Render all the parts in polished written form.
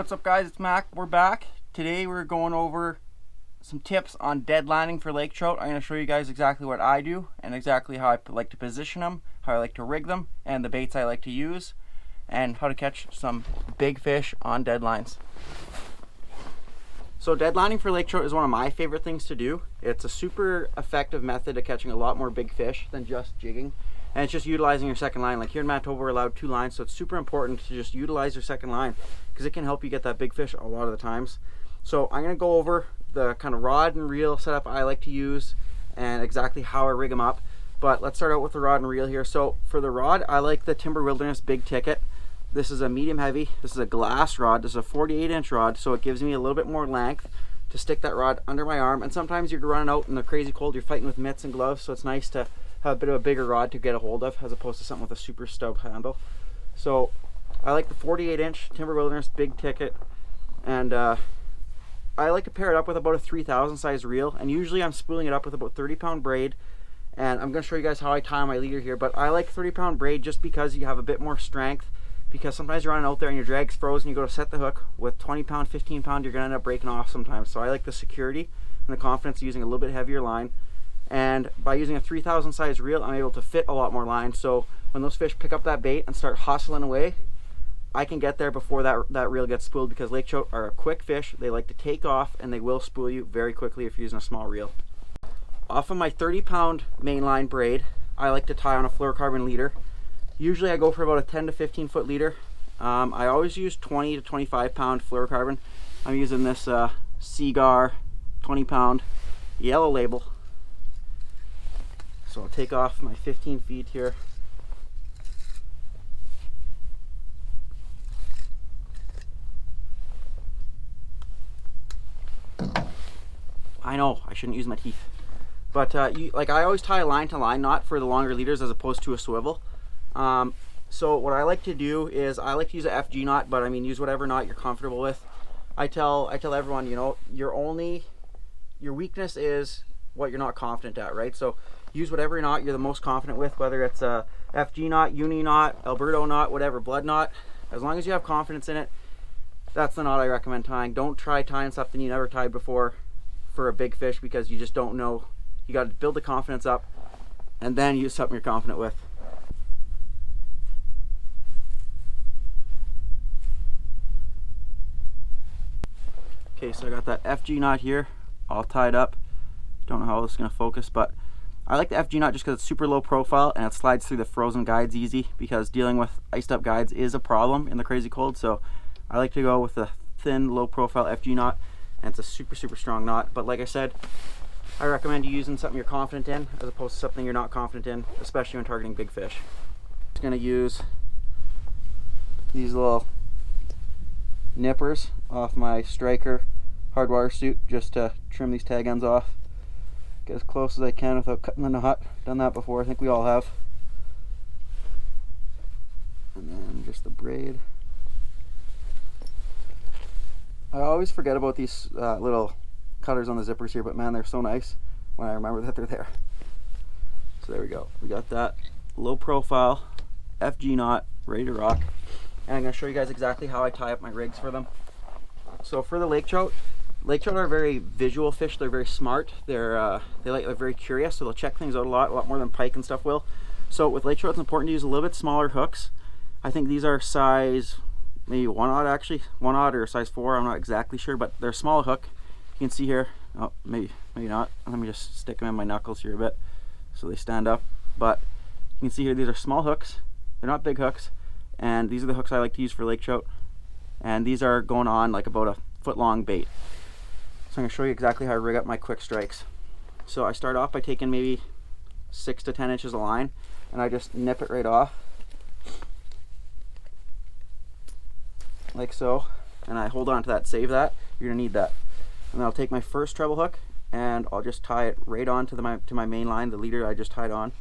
What's up guys, it's Mac. We're back. Today we're going over some tips on dead lining for lake trout. I'm going to show you guys exactly what I do and exactly how I like to position them, how I like to rig them, and the baits I like to use, and how to catch some big fish on dead lines. So dead lining for lake trout is one of my favorite things to do. It's a super effective method of catching a lot more big fish than just jigging. And it's just utilizing your second line. Like here in Manitoba, we're allowed 2 lines, so it's super important to just utilize your second line because it can help you get that big fish a lot of the times. So I'm gonna go over the kind of rod and reel setup I like to use and exactly how I rig them up. But let's start out with the rod and reel here. So for the rod, I like the Timber Wilderness Big Ticket. This is a medium heavy. This is a glass rod. This is a 48-inch rod, so it gives me a little bit more length to stick that rod under my arm. And sometimes you're running out in the crazy cold, you're fighting with mitts and gloves, so it's nice to have a bit of a bigger rod to get a hold of as opposed to something with a super stub handle. So I like the 48-inch Timber Wilderness Big Ticket, and I like to pair it up with about a 3,000 size reel, and usually I'm spooling it up with about 30-pound braid. And I'm going to show you guys how I tie my leader here, but I like 30-pound braid just because you have a bit more strength, because sometimes you're running out there and your drag's frozen, you go to set the hook with 20-pound, 15-pound, you're going to end up breaking off sometimes. So I like the security and the confidence of using a little bit heavier line. And by using a 3,000 size reel, I'm able to fit a lot more line. So when those fish pick up that bait and start hustling away, I can get there before that reel gets spooled, because lake trout are a quick fish. They like to take off and they will spool you very quickly if you're using a small reel. Off of my 30-pound mainline braid, I like to tie on a fluorocarbon leader. Usually I go for about a 10 to 15 foot leader. I always use 20 to 25-pound fluorocarbon. I'm using this Seagar 20-pound yellow label. So I'll take off my 15 feet here. I know, I shouldn't use my teeth. But like I always tie a line to line knot for the longer leaders as opposed to a swivel. So what I like to do is I like to use a FG knot, but I mean use whatever knot you're comfortable with. I tell everyone, you know, your weakness is what you're not confident at, right? So use whatever knot you're the most confident with, whether it's a FG knot, uni knot, Alberto knot, whatever, blood knot. As long as you have confidence in it, that's the knot I recommend tying. Don't try tying something you never tied before for a big fish, because you just don't know. You got to build the confidence up and then use something you're confident with. Okay, so I got that FG knot here all tied up. Don't know how this is going to focus, but I like the FG knot just because it's super low profile and it slides through the frozen guides easy, because dealing with iced up guides is a problem in the crazy cold. So I like to go with a thin, low profile FG knot, and it's a super strong knot. But like I said, I recommend you using something you're confident in as opposed to something you're not confident in, especially when targeting big fish. I'm just going to use these little nippers off my striker hardwire suit just to trim these tag ends off. Get as close as I can without cutting the knot. Done that before, I think we all have. And then just the braid. I always forget about these little cutters on the zippers here, but man, they're so nice when I remember that they're there. So there we go. We got that low profile FG knot ready to rock. And I'm going to show you guys exactly how I tie up my rigs for them. So for the lake trout are very visual fish. They're very smart. They're very curious, so they'll check things out a lot more than pike and stuff will. So with lake trout, it's important to use a little bit smaller hooks. I think these are size maybe 1/0 actually, 1/0 or size 4. I'm not exactly sure, but they're a small hook. You can see here. Oh, maybe not. Let me just stick them in my knuckles here a bit so they stand up. But you can see here, these are small hooks. They're not big hooks, and these are the hooks I like to use for lake trout. And these are going on like about a foot-long bait. So I'm going to show you exactly how I rig up my quick strikes. So I start off by taking maybe 6 to 10 inches of line, and I just nip it right off like so, and I hold on to that, save that, you're going to need that. And then I'll take my first treble hook and I'll just tie it right on to my main line, the leader I just tied on.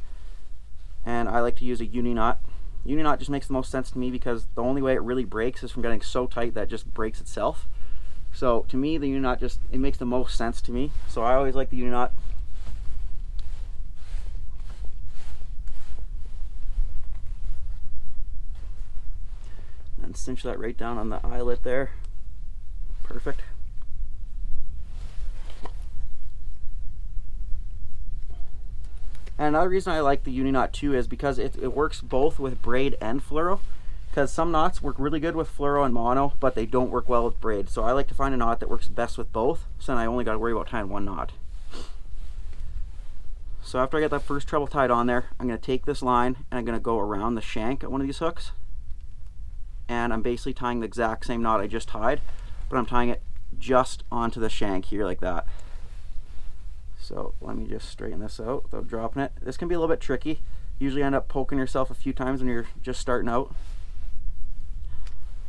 And I like to use a uni knot. Uni knot just makes the most sense to me because the only way it really breaks is from getting so tight that it just breaks itself. So to me, the uni knot it makes the most sense to me. So I always like the uni knot. And cinch that right down on the eyelet there. Perfect. And another reason I like the uni knot too is because it works both with braid and fluoro. Because some knots work really good with fluoro and mono, but they don't work well with braid. So I like to find a knot that works best with both, so then I only got to worry about tying one knot. So after I get that first treble tied on there, I'm going to take this line and I'm going to go around the shank at one of these hooks. And I'm basically tying the exact same knot I just tied, but I'm tying it just onto the shank here like that. So let me just straighten this out without dropping it. This can be a little bit tricky. Usually end up poking yourself a few times when you're just starting out.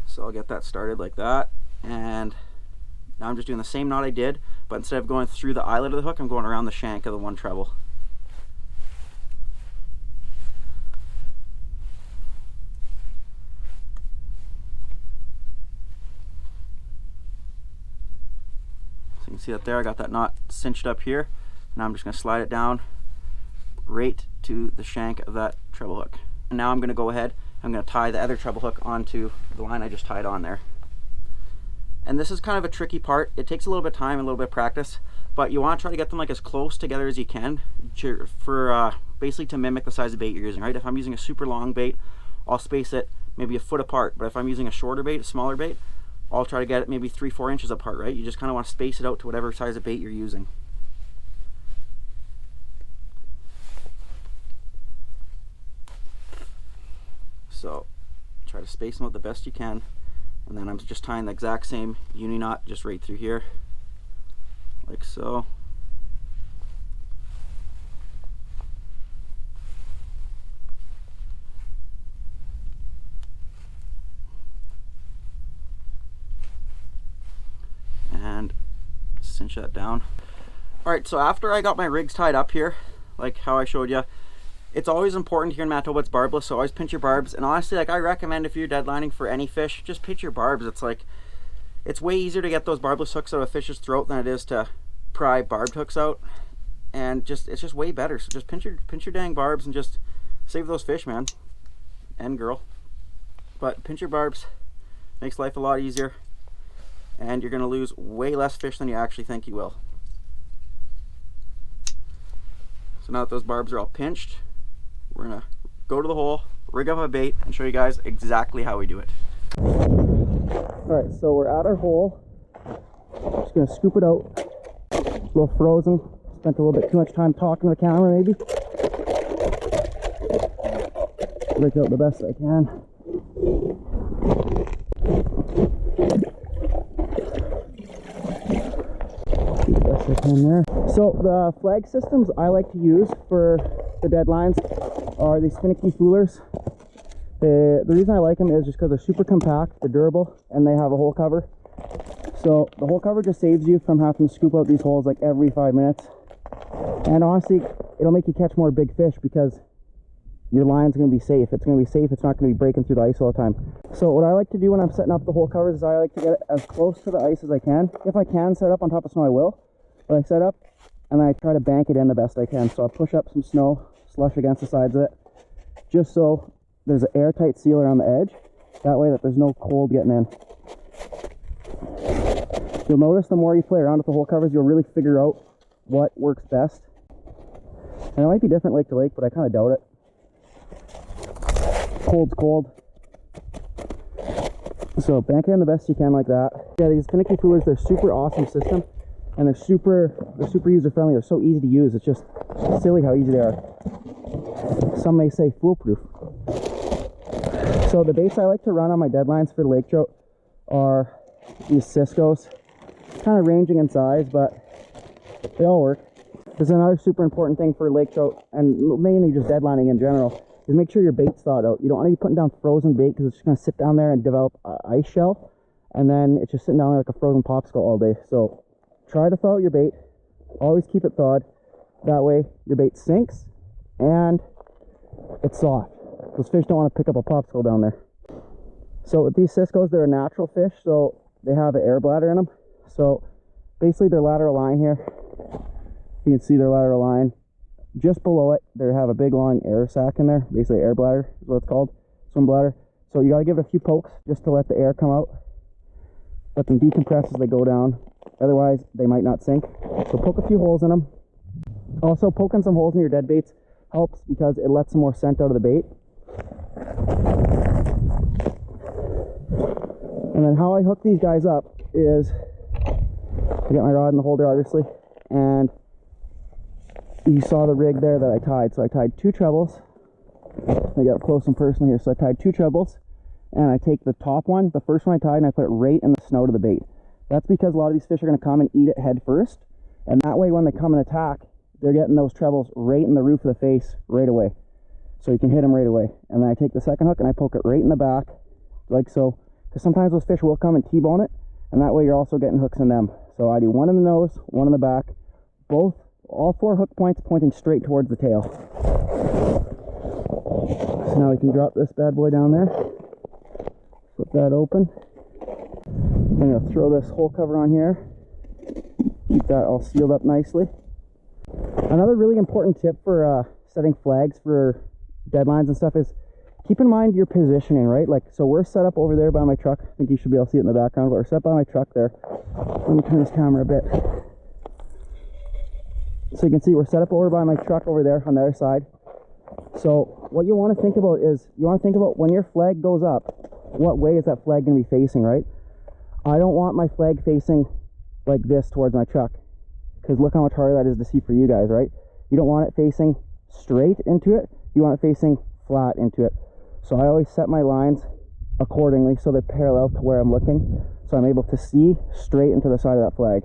So I'll get that started like that. And now I'm just doing the same knot I did, but instead of going through the eyelet of the hook, I'm going around the shank of the one treble. So you can see that there, I got that knot cinched up here. Now I'm just going to slide it down right to the shank of that treble hook. And now I'm going to go ahead, I'm going to tie the other treble hook onto the line I just tied on there. And this is kind of a tricky part. It takes a little bit of time and a little bit of practice, but you want to try to get them like as close together as you can for basically to mimic the size of bait you're using, right? If I'm using a super long bait, I'll space it maybe a foot apart, but if I'm using a shorter bait, a smaller bait, I'll try to get it maybe 3-4 inches apart, right? You just kind of want to space it out to whatever size of bait you're using. So try to space them out the best you can, and then I'm just tying the exact same uni knot just right through here, like so. And cinch that down. All right, so after I got my rigs tied up here, like how I showed you, it's always important here in Manitoba it's barbless, so always pinch your barbs. And honestly, like I recommend if you're deadlining for any fish, just pinch your barbs. It's like, it's way easier to get those barbless hooks out of a fish's throat than it is to pry barbed hooks out. And just, it's just way better. So just pinch your dang barbs and just save those fish, man. And girl. But pinch your barbs, makes life a lot easier. And you're gonna lose way less fish than you actually think you will. So now that those barbs are all pinched, we're gonna go to the hole, rig up a bait, and show you guys exactly how we do it. All right, so we're at our hole. Just gonna scoop it out. It's a little frozen. Spent a little bit too much time talking to the camera, maybe. Rig out the best I can. Do the best I can there. So the flag systems I like to use for the deadlines are these Finicky Foolers. The reason I like them is just because they're super compact, they're durable, and they have a hole cover. So the hole cover just saves you from having to scoop out these holes like every 5 minutes. And honestly, it'll make you catch more big fish because your line's going to be safe. It's going to be safe. It's not going to be breaking through the ice all the time. So what I like to do when I'm setting up the hole covers is I like to get it as close to the ice as I can. If I can set up on top of snow, I will. But I set up and then I try to bank it in the best I can. So I'll push up some snow, slush against the sides of it, just so there's an airtight seal around the edge. That way that there's no cold getting in. You'll notice the more you play around with the hole covers, you'll really figure out what works best. And it might be different lake to lake, but I kind of doubt it. Cold's cold. So bank it in the best you can like that. Yeah, these Finicky Foolers, they're super awesome system, and they're super user friendly. They're so easy to use. It's just silly how easy they are. Some may say foolproof. So the baits I like to run on my deadlines for lake trout are these Cisco's, kind of ranging in size, but they all work. There's another super important thing for lake trout, and mainly just deadlining in general, is make sure your bait's thawed out. You don't want to be putting down frozen bait because it's just going to sit down there and develop an ice shell, and then it's just sitting down there like a frozen popsicle all day. So try to thaw out your bait. Always keep it thawed. That way your bait sinks and it's soft. Those fish don't want to pick up a popsicle down there. So with these Cisco's, they're a natural fish, so they have an air bladder in them. So basically their lateral line here, you can see their lateral line. Just below it, they have a big long air sac in there. Basically air bladder is what it's called, swim bladder. So you got to give it a few pokes just to let the air come out. let them decompress as they go down. Otherwise, they might not sink. So poke a few holes in them. Also, poking some holes in your dead baits helps because it lets some more scent out of the bait. And then how I hook these guys up is I get my rod in the holder, obviously, and you saw the rig there that I tied. So I tied 2 trebles. I get up close and personal here. So I tied 2 trebles, and I take the top one, the first one I tied, and I put it right in the snout of the bait. That's because a lot of these fish are going to come and eat it head first, and that way when they come and attack, they're getting those trebles right in the roof of the face right away. So you can hit them right away. And then I take the second hook and I poke it right in the back, like so, because sometimes those fish will come and T-bone it, and that way you're also getting hooks in them. So I do one in the nose, one in the back, all 4 hook points pointing straight towards the tail. So now we can drop this bad boy down there, flip that open. I'm going to throw this hole cover on here, keep that all sealed up nicely. Another really important tip for setting flags for deadlines and stuff is keep in mind your positioning, right? Like, so we're set up over there by my truck. I think you should be able to see it in the background, but we're set by my truck there. Let me turn this camera a bit. So you can see we're set up over by my truck over there on the other side. So what you want to think about is, you want to think about when your flag goes up, what way is that flag going to be facing, right? I don't want my flag facing like this towards my truck, because look how much harder that is to see for you guys, right? You don't want it facing straight into it, you want it facing flat into it. So I always set my lines accordingly so they're parallel to where I'm looking, so I'm able to see straight into the side of that flag.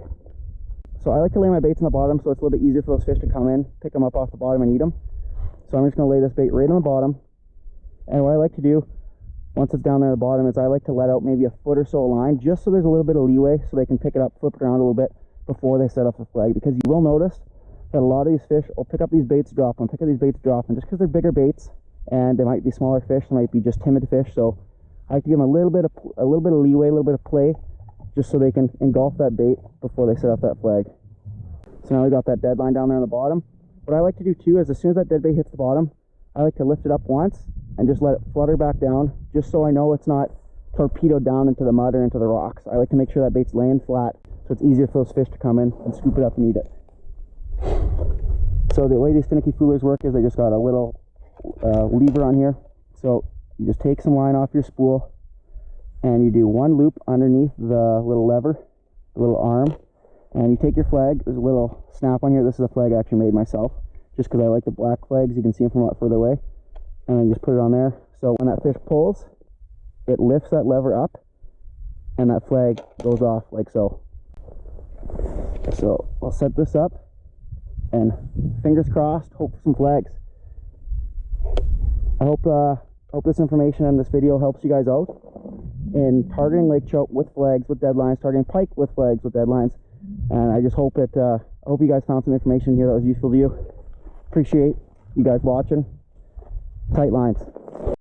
So I like to lay my baits on the bottom so it's a little bit easier for those fish to come in, pick them up off the bottom and eat them. So I'm just going to lay this bait right on the bottom, and what I like to do once it's down there at the bottom is I like to let out maybe a foot or so of line, just so there's a little bit of leeway so they can pick it up, flip it around a little bit before they set up the flag. Because you will notice that a lot of these fish will pick up these baits, drop them, pick up these baits, drop them, just because they're bigger baits and they might be smaller fish, they might be just timid fish. So I like to give them a little bit of leeway, a little bit of play, just so they can engulf that bait before they set up that flag. So now we got that dead line down there on the bottom. What I like to do too is as soon as that dead bait hits the bottom, I like to lift it up once and just let it flutter back down, just so I know it's not torpedoed down into the mud or into the rocks. I like to make sure that bait's laying flat so it's easier for those fish to come in and scoop it up and eat it. So the way these Finicky Foolers work is they just got a little lever on here. So you just take some line off your spool and you do one loop underneath the little lever, the little arm, and you take your flag. There's a little snap on here. This is a flag I actually made myself just because I like the black flags. You can see them from a lot further away. And then just put it on there. So when that fish pulls, it lifts that lever up and that flag goes off like so. So I'll set this up and fingers crossed, hope for some flags. I hope this information and this video helps you guys out in targeting lake trout with flags, with deadlines, targeting pike with flags, with deadlines. And I just hope I hope you guys found some information here that was useful to you. Appreciate you guys watching. Tight lines.